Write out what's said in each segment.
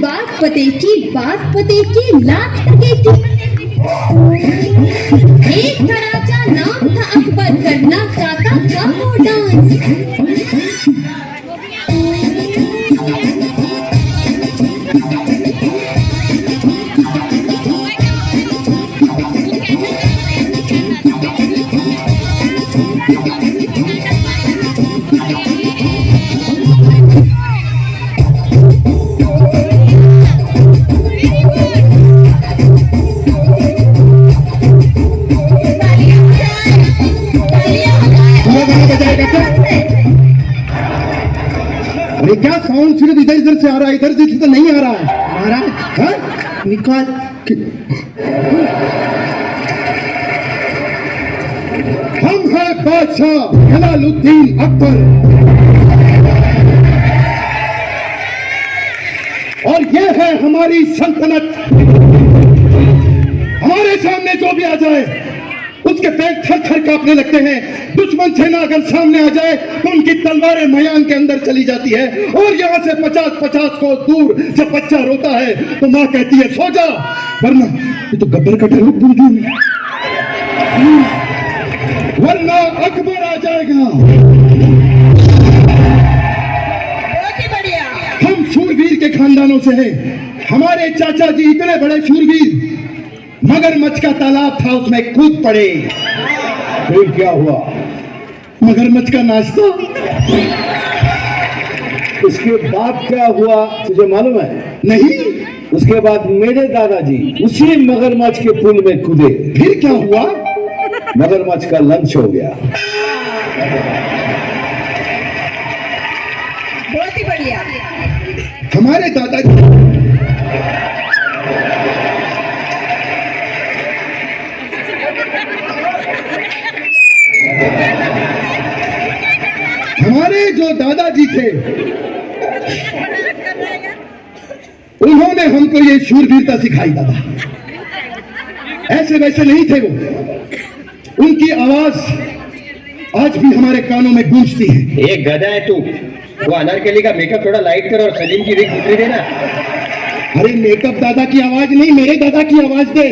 बात पते की लाख टके की। एक राजा नाम था अकबर, करना चाहता था वो डांस। अरे क्या साउंड सिर्फ इधर से आ रहा है, इधर से तो नहीं आ रहा है। महाराज निकाल। हम हैं बादशाह जलालुद्दीन अकबर, और ये है हमारी सल्तनत। हमारे सामने जो भी आ जाए उसके पैर थर थर कांपने लगते हैं। दुश्मन सेना अगर सामने आ जाए तो उनकी तलवारें मैदान के अंदर चली जाती है, और यहाँ से 50-50 को दूर जब बच्चा रोता है तो माँ कहती है सो जा, वरना ये तो गब्बर का डायलॉग भूल गई, वरना अकबर आ जाएगा। हम शूरवीर के खानदानों से हैं। हमारे चाचा जी इतने बड़े शूरवीर, मगरमच्छ का तालाब था उसमें कूद पड़े। फिर क्या हुआ? मगरमच्छ का नाश्ता। उसके बाद क्या हुआ तुझे मालूम है? नहीं। उसके बाद मेरे दादाजी उसी मगरमच्छ के पुल में कूदे। फिर क्या हुआ? मगरमच्छ का लंच हो गया। बहुत ही बढ़िया। हमारे दादाजी हमारे जो दादाजी थे उन्होंने हमको ये शूरवीरता सिखाई। दादा ऐसे वैसे नहीं थे वो। उनकी आवाज आज भी हमारे कानों में गूंजती है। एक गधा है तू, वो अनारकली का मेकअप थोड़ा लाइट कर और सलीम की विग दूसरी देना। अरे मेकअप दादा की आवाज नहीं, मेरे दादा की आवाज दे।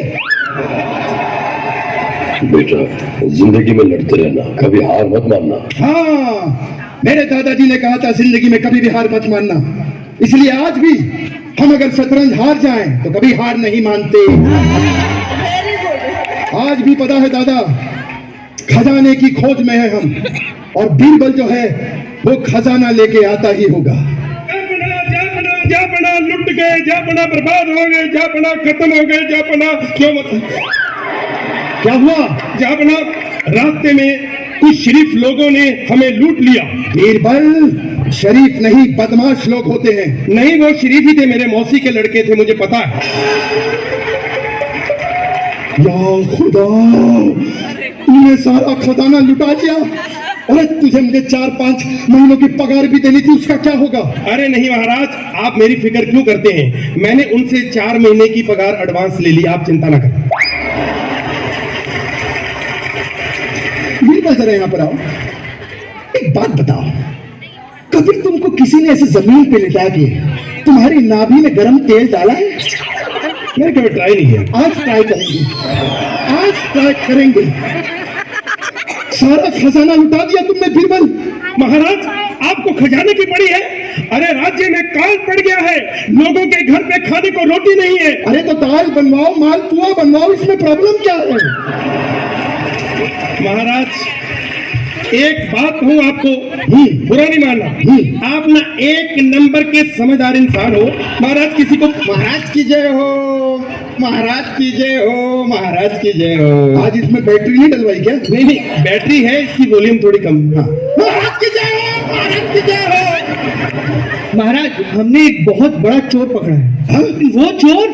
बेटा जिंदगी में लड़ते रहना, कभी हार मत मानना। हाँ, मेरे दादाजी ने कहा था जिंदगी में कभी भी हार मत मानना। इसलिए आज भी हम अगर शतरंज हार जाएं तो कभी हार नहीं मानते। आज भी पता है दादा, खजाने की खोज में है हम, और बीरबल जो है वो खजाना लेके आता ही होगा। जापना लुट गए, जापना बर्बाद हो गए, जापना खत्म हो गए, जापना क्यों क्या हुआ? जापना रास्ते में कुछ शरीफ लोगों ने हमें लूट लिया। बीरबल शरीफ नहीं, बदमाश लोग होते हैं। नहीं, वो शरीफ ही थे, मेरे मौसी के लड़के थे, मुझे पता है। या खुदा, तूने सारा खजाना लुटा दिया। अरे तुझे मुझे 4-5 महीनों की पगार भी देनी थी, उसका क्या होगा? अरे नहीं महाराज, आप मेरी फिक्र क्यों करते हैं? मैंने उनसे 4 महीने की पगार एडवांस ले ली, आप चिंता ना करें। जरा यहाँ पर आओ, एक बात बताओ, कभी तुमको किसी ने ऐसे जमीन पे लिटा के तुम्हारी नाभि में गरम तेल डाला है? मैंने कभी ट्राई नहीं किया। आज ट्राई करेंगे, आज ट्राई करेंगे। सारा खजाना लुटा दिया तुमने बीरबल। महाराज आपको खजाने की पड़ी है? अरे राज्य में काल पड़ गया है, लोगों के घर पे खाने को रोटी नहीं है। अरे तो दाल बनवाओ, मालपुआ बनवाओ, इसमें प्रॉब्लम क्या है? महाराज एक बात कहूं आपको, बुरा नहीं मानना, आप ना एक नंबर के समझदार इंसान हो। महाराज किसी को महाराज की जय हो, महाराज की जय हो, महाराज की जय हो। आज इसमें बैटरी नहीं डलवाई क्या? नहीं, बैटरी है, इसकी वॉल्यूम थोड़ी कम। महाराज की जय हो, महाराज की जय हो। महाराज हमने एक बहुत बड़ा चोर पकड़ा है। वो चोर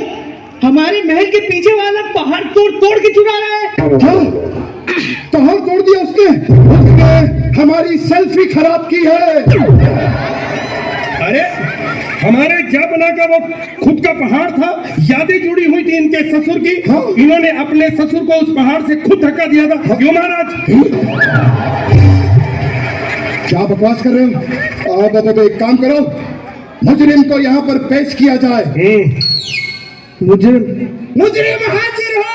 हमारे महल के पीछे वाला पहाड़ तोड़ तोड़ के चुरा रहा है। पहाड़ तोड़ दिया उसने? उसने हमारी सेल्फी खराब की है। अरे हमारे जापना का वो खुद का पहाड़ था, यादें जुड़ी हुई थी इनके ससुर की। इन्होंने अपने ससुर को उस पहाड़ से खुद धक्का दिया था। क्यों महाराज? क्या बकवास कर रहे हो? तो एक काम करो, मुजरिम को यहाँ पर पेश किया जाए। मुजरिम हाजिर हो।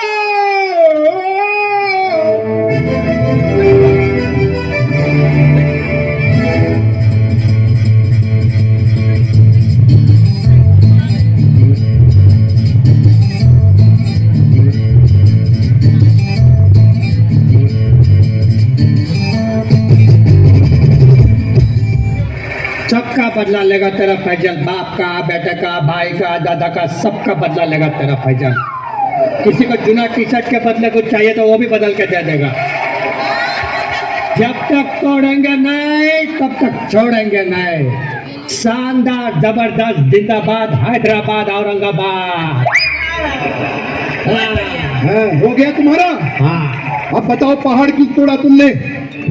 सबका बदला लेगा तेरा फैजल, बाप का, बेटे का, भाई का, दादा का, सबका बदला लेगा तेरा फैजल। किसी को चुना टी शर्ट के बदले कुछ चाहिए तो वो भी बदल के दे देगा। जब तक तोड़ेंगे नहीं तब तक छोड़ेंगे नहीं। शानदार, जबरदस्त, जिंदाबाद हैदराबाद, औरंगाबाद। हो गया तुम्हारा? हाँ। अब बताओ पहाड़ क्यों तोड़ा तुमने?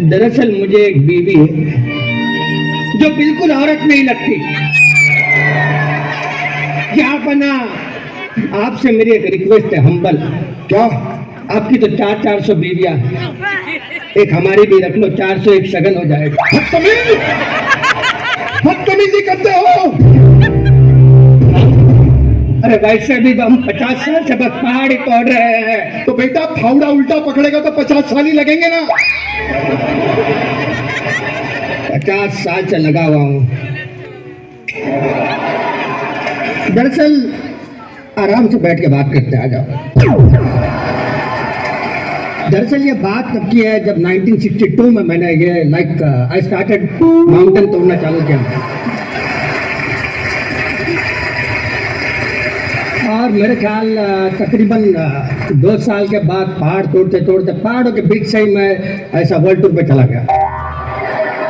दरअसल मुझे एक बीवी है जो बिल्कुल औरत नहीं लगती। क्या बना, आपसे मेरी एक रिक्वेस्ट है, हम्बल। क्या? आपकी तो 400 बीवियां, एक हमारी भी रख लो, 401 सगन हो जाएगा। बदतमीजी करते हो। अरे वैसे भी हम 50 साल से बस पहाड़ ही तोड़ रहे हैं। तो बेटा फावड़ा उल्टा पकड़ेगा तो 50 साल ही लगेंगे ना। 50 साल से लगा हुआ हूं। दरअसल आराम से बैठ के बात करते, आ जाओ। दरअसल ये बात तब की है जब 1962 में मैंने ये आई स्टार्टेड माउंटेन तोड़ना चालू किया। और मेरे ख्याल तकरीबन 2 साल के बाद पहाड़ तोड़ते तोड़ते पहाड़ों के बीच से ही मैं ऐसा वर्ल्ड टूर पे चला गया।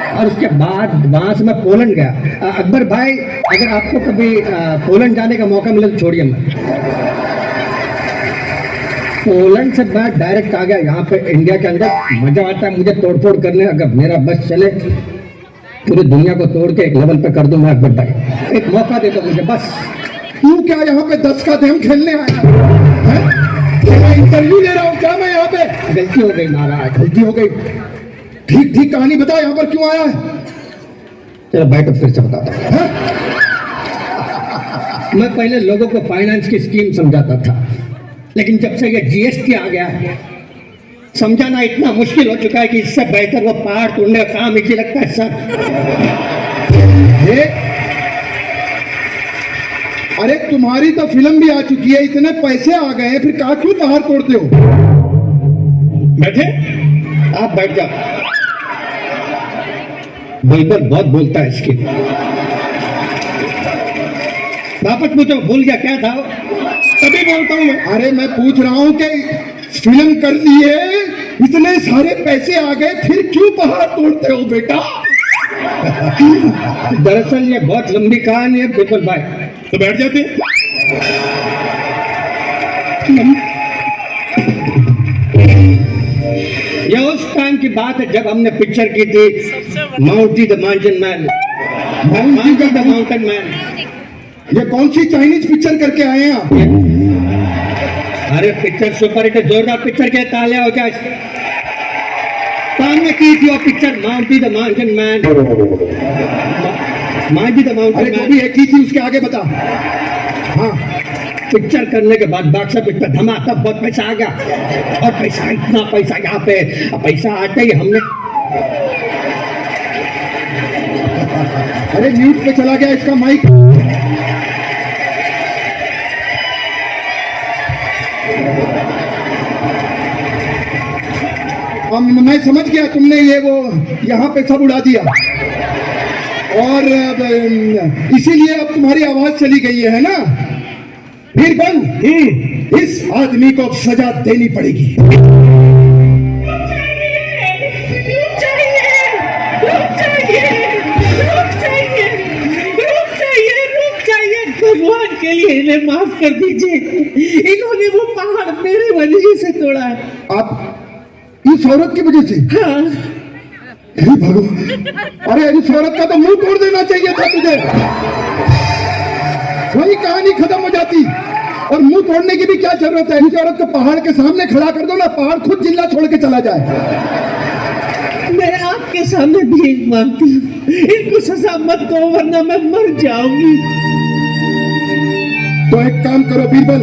और उसके बाद वहां से मैं पोलैंड गया। अकबर भाई, अगर आपको कभी पोलैंड जाने का मौका मिले तो छोड़िए मत। पोलैंड से मैं डायरेक्ट आ गया यहाँ पे इंडिया के अंदर। मजा आता है मुझे तोड़फोड़ करने। अगर मेरा बस चले पूरी दुनिया को तोड़ के एक लेवल पे कर दूं मैं अकबर भाई। एक मौका दे दो मुझे बस। तू क्या यहाँ पे 10 का गेम खेलने आया है? मैं इंटरव्यू ले रहा हूँ क्या? मैं यहाँ पे गलती हो गई महाराज, गलती हो गई। ठीक ठीक कहानी बता, यहाँ पर क्यों आया है? चलो बैठो फिर से बताता हूं। मैं पहले लोगों को फाइनेंस की स्कीम समझाता था, लेकिन जब से ये जीएसटी आ गया समझाना इतना मुश्किल हो चुका है कि इससे बेहतर वो पहाड़ तोड़ने का काम ही लगता है सर। अरे तुम्हारी तो फिल्म भी आ चुकी है, इतने पैसे आ गए हैं, फिर कहा क्यों पहाड़ तोड़ते हो? बैठे, आप बैठ जाओ। बुलबुल बहुत बोलता है इसकी। वापस पूछो, भूल गया क्या था? तभी बोलता हूँ मैं। अरे मैं पूछ रहा हूँ कि फिल्म कर ली है, इतने सारे पैसे आ गए, फिर क्यों पहाड़ तोड़ते हो बेटा? दरअसल ये बहुत लंबी कहानी है बिल्कुल भाई। तो बैठ जाते। ये उस टाइम की बात है जब हमने पिक्चर की थी Mounty the mountain man. Mounty the mountain man. ये कौन सी चाइनीज पिक्चर करके आए हैं आप? अरे पिक्चर सुपर हिट, जोरदार पिक्चर के तालियां हो जाए। हमने की थी वो picture माउंटी the mountain man. Mounty the mountain अरे जो मैन भी है की थी उसके आगे बता। हाँ, पिक्चर करने के बाद बॉक्स ऑफिस पे धमाका, बहुत पैसा आ गया। और पैसा, इतना पैसा यहाँ पे, पैसा आते ही हमने अरे म्यूट पे चला गया इसका माइक। मैं समझ गया, तुमने ये वो यहाँ पे सब उड़ा दिया और इसीलिए अब तुम्हारी आवाज चली गई है ना? बीरबल, इस आदमी को सजा देनी पड़ेगी। भगवान के लिए इन्हें माफ कर दीजिए, इन्होंने वो पहाड़ मेरे वजह से तोड़ा है। आप इस औरत की वजह से? हाँ। हे भगवान, अरे इस औरत का तो मुंह तोड़ देना चाहिए था तुझे। वही कहानी खत्म हो जाती। और मुंह तोड़ने की भी क्या जरूरत है? इस औरत को पहाड़ के सामने खड़ा कर दो ना, पहाड़ खुद जिल्ला छोड़ के चला जाए। मैं आपके आपके सामने भीख मांगती हूँ, इनको सजा मत दो वरना मैं मर जाऊंगी। तो एक काम करो बीरबल,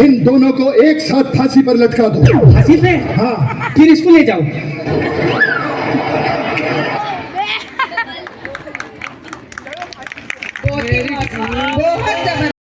इन दोनों को एक साथ फांसी पर लटका दो। फांसी पे? हाँ, फिर इसको ले जाओ। बहुत